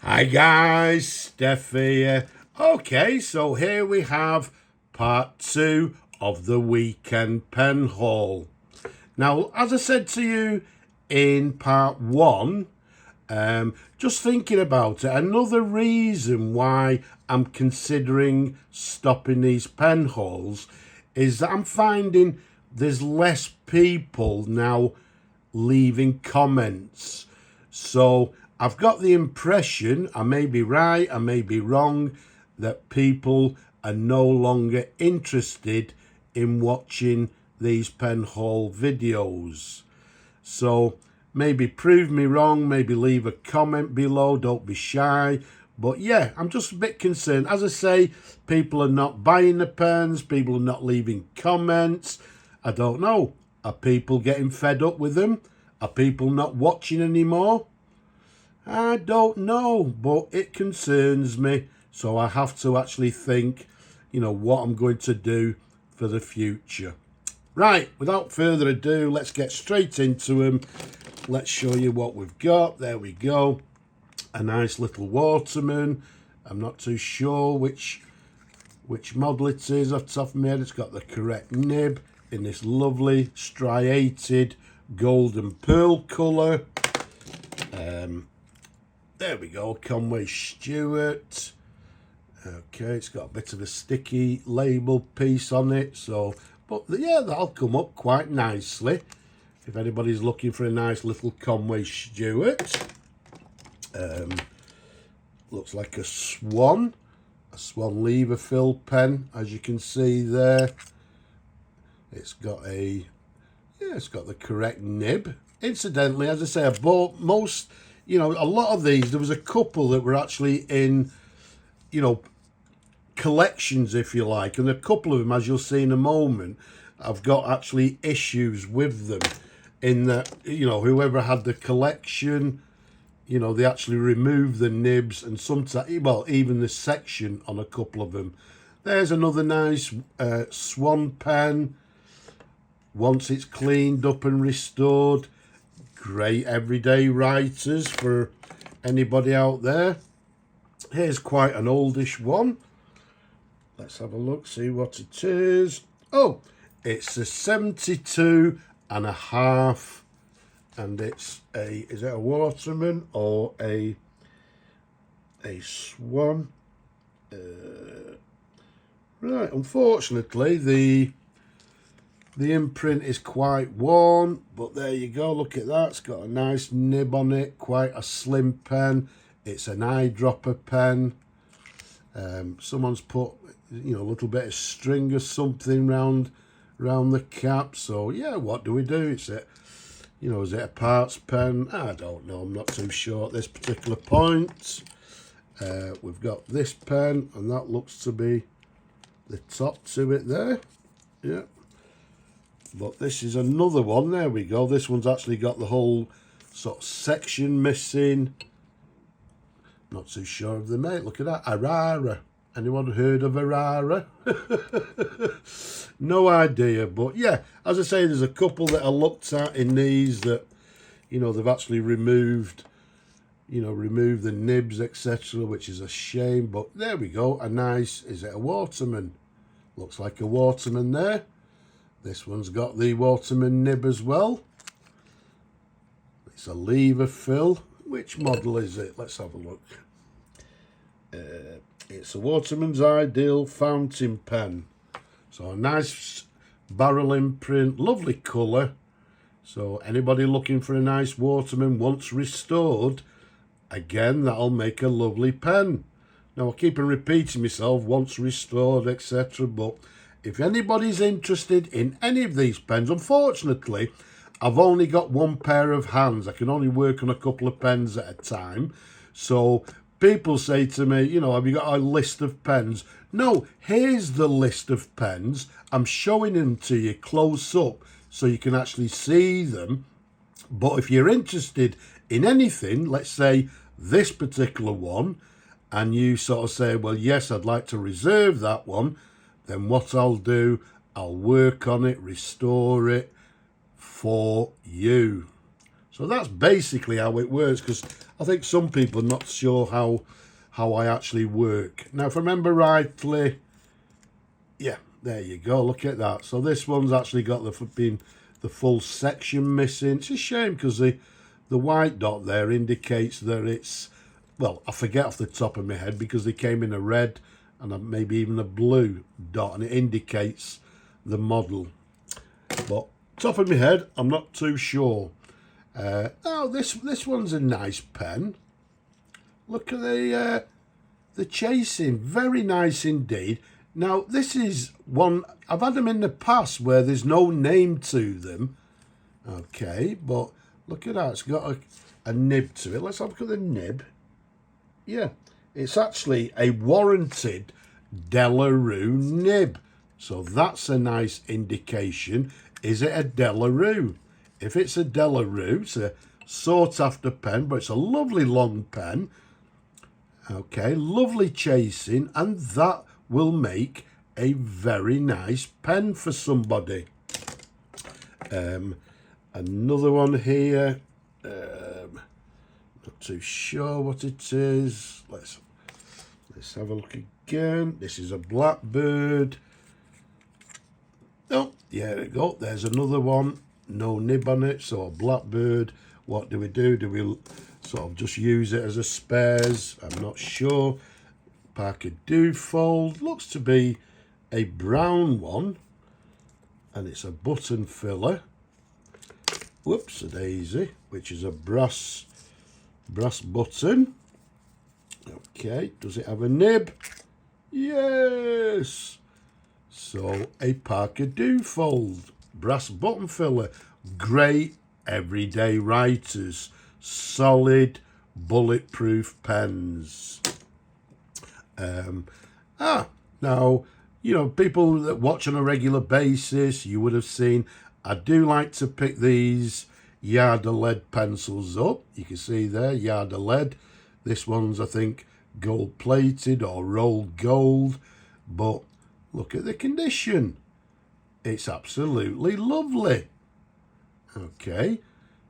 Hi guys, Steph here. Okay, so here we have part 2 of the weekend pen haul. Now, as I said to you in part 1, just thinking about it, another reason why I'm considering stopping these pen hauls is that I'm finding there's less people now leaving comments. So I've got the impression, I may be right, I may be wrong, that people are no longer interested in watching these pen haul videos. So maybe prove me wrong, maybe leave a comment below, don't be shy. But yeah, I'm just a bit concerned. As I say, people are not buying the pens, people are not leaving comments. I don't know. Are people getting fed up with them? Are people not watching anymore? I don't know, but it concerns me. So I have to actually think, what I'm going to do for the future. Right, without further ado, let's get straight into them. Let's show you what we've got. There we go. A nice little Waterman. I'm not too sure which model it is off the top of my head. It's got the correct nib in this lovely striated golden pearl colour. There we go, Conway Stewart. Okay, it's got a bit of a sticky label piece on it, but yeah, that'll come up quite nicely if anybody's looking for a nice little Conway Stewart. Looks like a swan lever fill pen, as you can see there. It's got the correct nib. Incidentally, as I say, I bought most, a lot of these. There was a couple that were actually in, collections, if you like, and a couple of them, as you'll see in a moment, I've got actually issues with them in that, whoever had the collection, they actually removed the nibs and sometimes, well, even the section on a couple of them. There's another nice swan pen. Once it's cleaned up and restored, great everyday writers for anybody out there. Here's quite an oldish one. Let's have a look, see what it is. Oh, it's a 72 and a half, and is it a Waterman or a swan? Right, unfortunately the imprint is quite worn, but there you go, look at that. It's got a nice nib on it, quite a slim pen. It's an eyedropper pen. Someone's put, a little bit of string or something round the cap. So yeah, what do we do? Is it a parts pen? I don't know, I'm not too sure at this particular point. We've got this pen, and that looks to be the top to it there. Yeah. But this is another one. There we go. This one's actually got the whole sort of section missing. Not too sure of the mate. Look at that. Arara. Anyone heard of Arara? No idea. But yeah, as I say, there's a couple that I looked at in these that, they've actually removed, removed the nibs, etc., which is a shame. But there we go. A nice, is it a Waterman? Looks like a Waterman there. This one's got the Waterman nib as well. It's a lever fill. Which model is it? Let's have a look. It's a Waterman's Ideal fountain pen. So a nice barrel imprint, lovely colour. So anybody looking for a nice Waterman once restored, again, that'll make a lovely pen. Now I keep on repeating myself, once restored, etc., but if anybody's interested in any of these pens, unfortunately, I've only got one pair of hands. I can only work on a couple of pens at a time. So people say to me, have you got a list of pens? No, here's the list of pens. I'm showing them to you close up so you can actually see them. But if you're interested in anything, let's say this particular one, and you sort of say, well, yes, I'd like to reserve that one, then what I'll do, I'll work on it, restore it for you. So that's basically how it works, because I think some people are not sure how I actually work. Now, if I remember rightly, yeah, there you go, look at that. So this one's actually got the full section missing. It's a shame because the white dot there indicates that it's, well, I forget off the top of my head because they came in a red and maybe even a blue dot, and it indicates the model. But top of my head, I'm not too sure. Oh, this one's a nice pen. Look at the chasing, very nice indeed. Now, this is one, I've had them in the past where there's no name to them. Okay, but look at that, it's got a nib to it. Let's have a look at the nib. Yeah, it's actually a warranted Delarue nib. So that's a nice indication. Is it a Delarue? If it's a Delarue, it's a sought after pen, but it's a lovely long pen. Okay, lovely chasing, and that will make a very nice pen for somebody. Another one here. Not too sure what it is. Let's have a look again. This is a Blackbird. Oh, yeah, there we go. There's another one. No nib on it, so a Blackbird. What do we do? Do we sort of just use it as a spares? I'm not sure. Parker Dufold. Looks to be a brown one. And it's a button filler. Whoops, a daisy, which is a brass button. Okay, does it have a nib? Yes. So a Parker Dufold brass button filler. Great everyday writers. Solid bulletproof pens. Now, you know, people that watch on a regular basis, you would have seen, I do like to pick these Yarda lead pencils up. You can see there, Yarda lead. This one's, I think, gold plated or rolled gold, but look at the condition. It's absolutely lovely. Okay,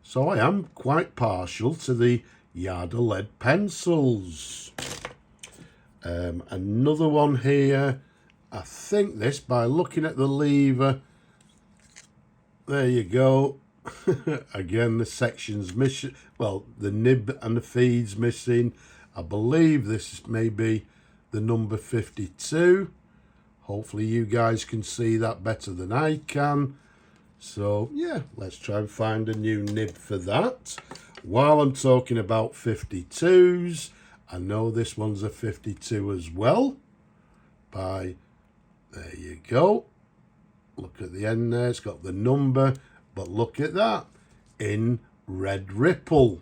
so I am quite partial to the Yarda lead pencils. Another one here. I think this, by looking at the lever, there you go. Again, the section's missing. Well, the nib and the feed's missing. I believe this may be the number 52. Hopefully you guys can see that better than I can. So, yeah, let's try and find a new nib for that. While I'm talking about 52s, I know this one's a 52 as well. There you go. Look at the end there. It's got the number. But look at that. In red ripple.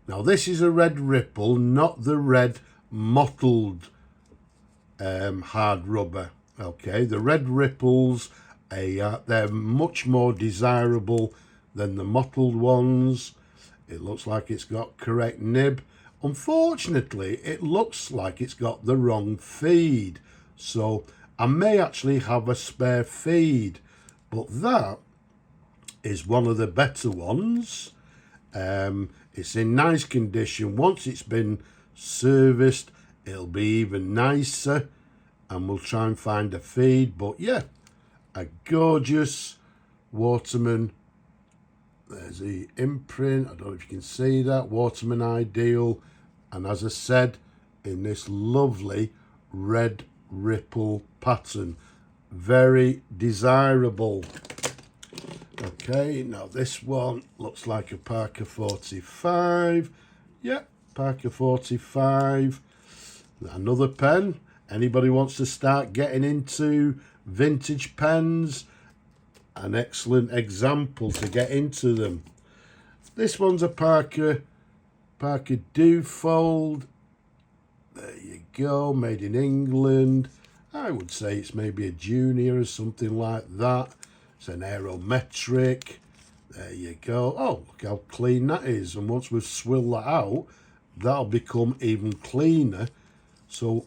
Now, this is a red ripple, not the red mottled hard rubber. Okay, the red ripples, they're much more desirable than the mottled ones. It looks like it's got correct nib. Unfortunately, it looks like it's got the wrong feed. So I may actually have a spare feed, but that is one of the better ones. It's in nice condition. Once it's been serviced, it'll be even nicer, and we'll try and find a feed. But yeah, a gorgeous Waterman. There's the imprint. I don't know if you can see that. Waterman Ideal. And as I said, in this lovely red ripple pattern. Very desirable. Okay, now this one looks like a Parker 45. Yeah, Parker 45. Another pen. Anybody wants to start getting into vintage pens? An excellent example to get into them. This one's a Parker Dufold. There you go, made in England. I would say it's maybe a junior or something like that. It's an aerometric. There you go. Oh, look how clean that is. And once we've swilled that out, that'll become even cleaner. So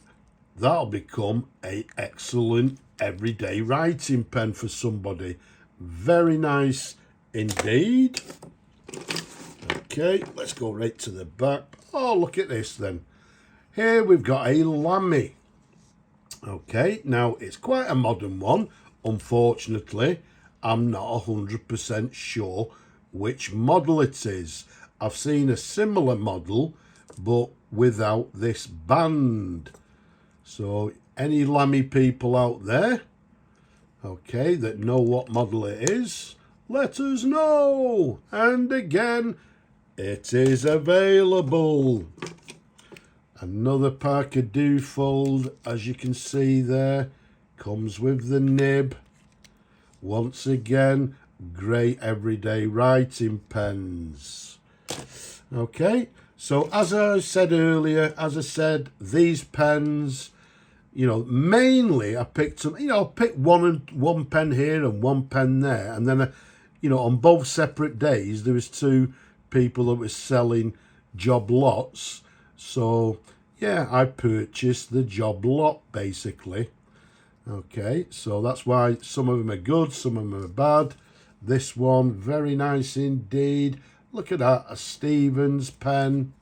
that'll become an excellent everyday writing pen for somebody. Very nice indeed. Okay, let's go right to the back. Oh, look at this then. Here we've got a lammy. Okay, now it's quite a modern one. Unfortunately, I'm not 100% sure which model it is. I've seen a similar model, but without this band. So any lammy people out there, okay, that know what model it is, let us know. And again, it is available. Another Parker Dufold, as you can see there, comes with the nib. Once again, great everyday writing pens. Okay, so as I said earlier, these pens, mainly I picked some, I picked one pen here and one pen there, and then, on both separate days, there was two people that were selling job lots. So, yeah, I purchased the job lot, basically. Okay, so that's why some of them are good, some of them are bad. This one, very nice indeed. Look at that, a Stevens pen.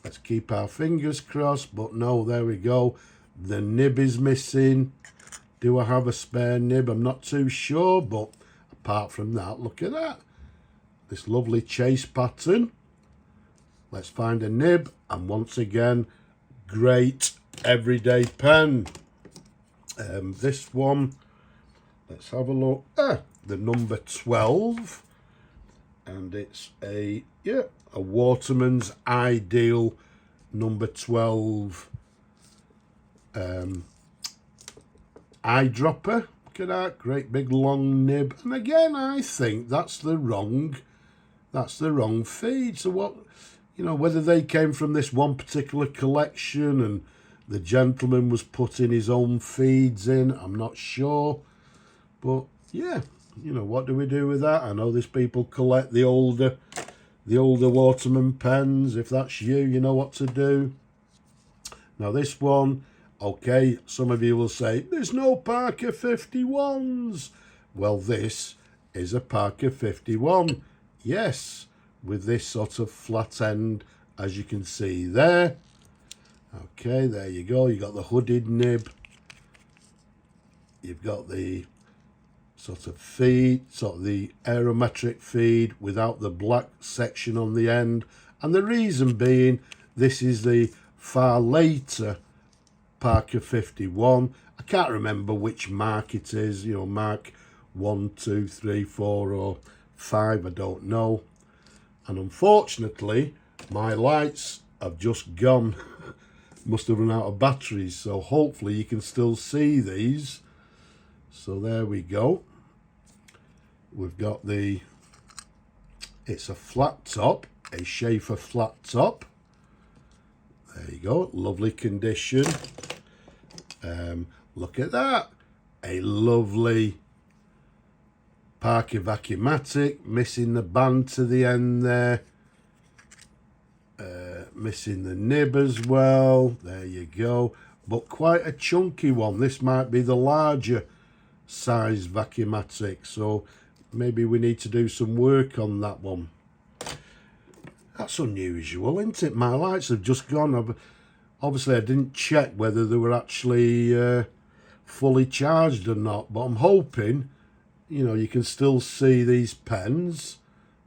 Let's keep our fingers crossed, but no, there we go. The nib is missing. Do I have a spare nib? I'm not too sure, but apart from that, look at that. This lovely chase pattern. Let's find a nib, and once again, great everyday pen. This one, let's have a look. The number 12, and it's a Waterman's Ideal number 12 eyedropper. Look at that, great big long nib. And again, I think that's the wrong feed. So what? Whether they came from this one particular collection and the gentleman was putting his own feeds in, I'm not sure. But yeah, what do we do with that? I know there's people collect the older Waterman pens. If that's you, you know what to do. Now this one, okay, some of you will say, there's no Parker 51s. Well, this is a Parker 51. Yes. With this sort of flat end, as you can see there. Okay, there you go. You got the hooded nib. You've got the sort of feed, sort of the aerometric feed without the black section on the end. And the reason being, this is the far later Parker 51. I can't remember which mark it is, mark 1, 2, 3, 4 or 5, I don't know. And unfortunately, my lights have just gone. Must have run out of batteries. So hopefully you can still see these. So there we go. We've got it's a flat top, a Schaefer flat top. There you go, lovely condition. Look at that. A lovely Parker Vacuumatic, missing the band to the end there. Missing the nib as well. There you go. But quite a chunky one. This might be the larger size Vacuumatic. So maybe we need to do some work on that one. That's unusual, isn't it? My lights have just gone. Obviously, I didn't check whether they were actually fully charged or not. But I'm hoping, you can still see these pens.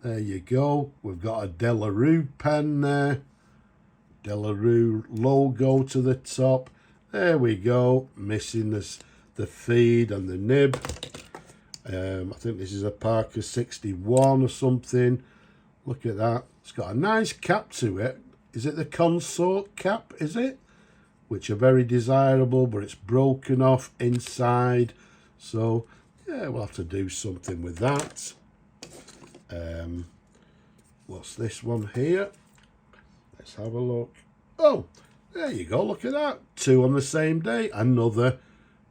There you go. We've got a Delarue pen there. Delarue logo to the top. There we go. Missing the feed and the nib. I think this is a Parker 61 or something. Look at that. It's got a nice cap to it. Is it the consort cap, is it? Which are very desirable, but it's broken off inside. So, yeah, we'll have to do something with that. What's this one here? Let's have a look. Oh, there you go. Look at that. 2 on the same day. Another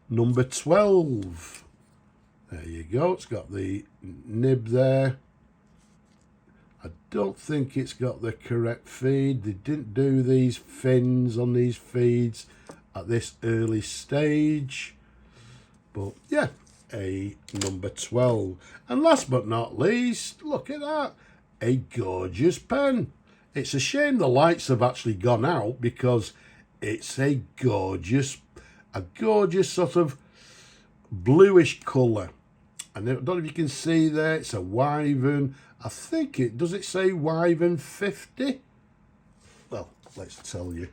number 12. There you go. It's got the nib there. I don't think it's got the correct feed. They didn't do these fins on these feeds at this early stage. But yeah, a number 12. And last but not least, look at that. a gorgeous pen. It's a shame the lights have actually gone out because it's a gorgeous sort of bluish colour. And I don't know if you can see there, it's a Wyvern. I think does it say Wyvern 50? Well, let's tell you.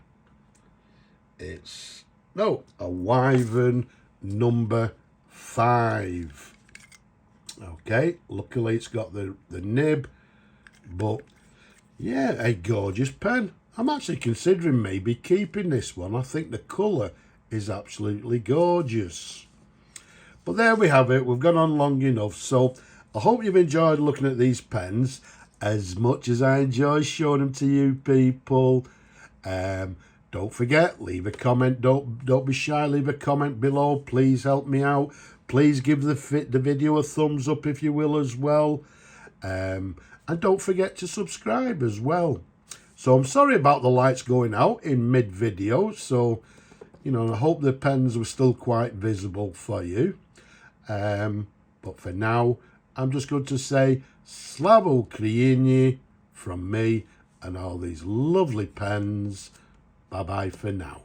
It's, no, a Wyvern number 5. Okay, luckily it's got the nib, but yeah, a gorgeous pen. I'm actually considering maybe keeping this one. I think the colour is absolutely gorgeous. But there we have it. We've gone on long enough. So I hope you've enjoyed looking at these pens as much as I enjoy showing them to you people. Don't forget, leave a comment. Don't be shy. Leave a comment below. Please help me out. Please give the video a thumbs up if you will as well. And don't forget to subscribe as well. So I'm sorry about the lights going out in mid-video. So, you know, I hope the pens were still quite visible for you. But for now, I'm just going to say Slava Ukraini from me and all these lovely pens. Bye-bye for now.